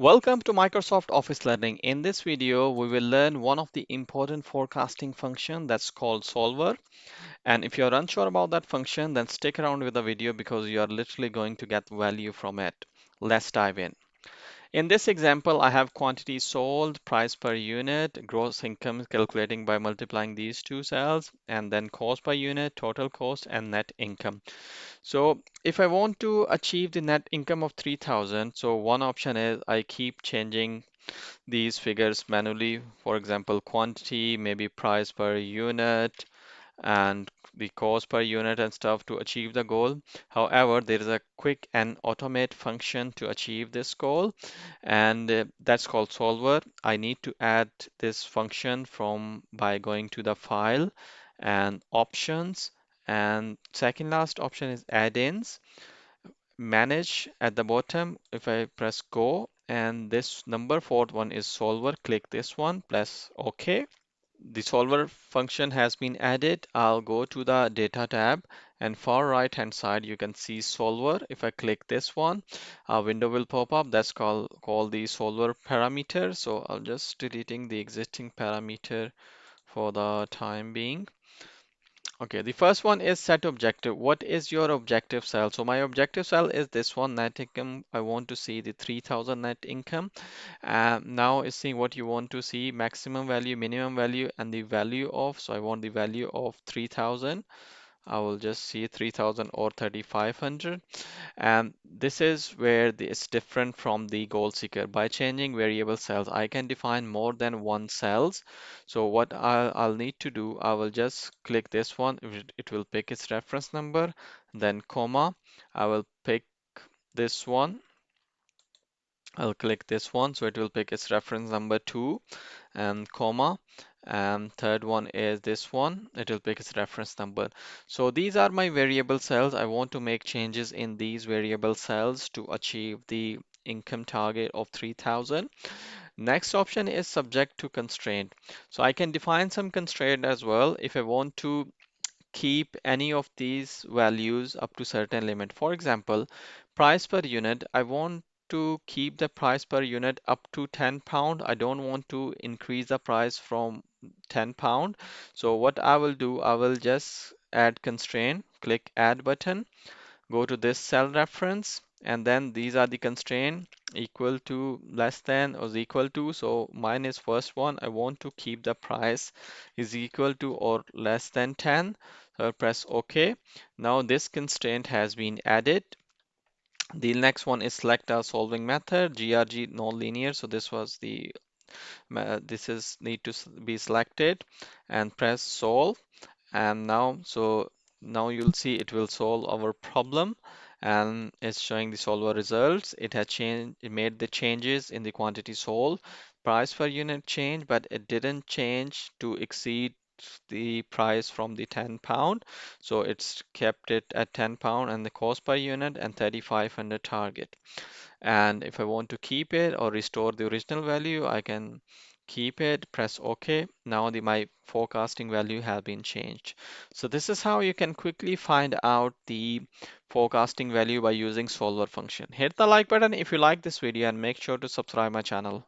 Welcome to Microsoft Office Learning. In this video, we will learn one of the important forecasting function that's called solver. And if you're unsure about that function, then stick around with the video because you are literally going to get value from it. Let's dive in. In this example, I have quantity sold, price per unit, gross income calculating by multiplying these two cells, and then cost per unit, total cost, and net income. So if I want to achieve the net income of 3000, so one option is I keep changing these figures manually. For example, quantity, maybe price per unit, and the cost per unit and stuff to achieve the goal. However, there is a quick and automate function to achieve this goal, and that's called solver. I need to add this function from by going to the file and options, and second last option is add-ins. Manage at the bottom. If I press go, and this number fourth one is solver, click this one, press OK. The solver function has been added. I'll go to the data tab, and far right hand side you can see solver. If I click this one, a window will pop up that's called the solver parameter. So I'll just deleting the existing parameter for the time being. Okay, the first one is set objective. What is your objective cell? So my objective cell is this one, net income. I want to see the 3000 net income. Now it's seeing what you want to see, maximum value, minimum value, and the value of. So I want the value of 3000. I will just see 3000 or 3500. And this is where it's different from the goal seeker. By changing variable cells, I can define more than one cells. So what I'll need to do, I will just click this one. It will pick its reference number, then comma. I will pick this one. I'll click this one, so it will pick its reference number 2 and comma. And third one is this one. It will pick its reference number. So these are my variable cells. I want to make changes in these variable cells to achieve the income target of 3000. Next option is subject to constraint. So I can define some constraint as well if I want to keep any of these values up to certain limit. For example, price per unit, I want to keep the price per unit up to £10. I don't want to increase the price from £10. So what I will do, I will just add constraint, click add button, go to this cell reference, and then these are the constraint equal to, less than, or is equal to. So mine is first one. I want to keep the price is equal to or less than 10. So I'll press OK. Now this constraint has been added. The next one is select a solving method, GRG nonlinear. So this was the this is need to be selected, and press solve. And now you'll see it will solve our problem, and it's showing the solver results. It has changed, it made the changes in the quantity sold, price per unit change, but it didn't change to exceed the price from the £10. So it's kept it at £10 and the cost per unit and 3500 target. And if I want to keep it or restore the original value, I can keep it, press OK. Now my forecasting value has been changed. So this is how you can quickly find out the forecasting value by using solver function. Hit the like button if you like this video and make sure to subscribe my channel.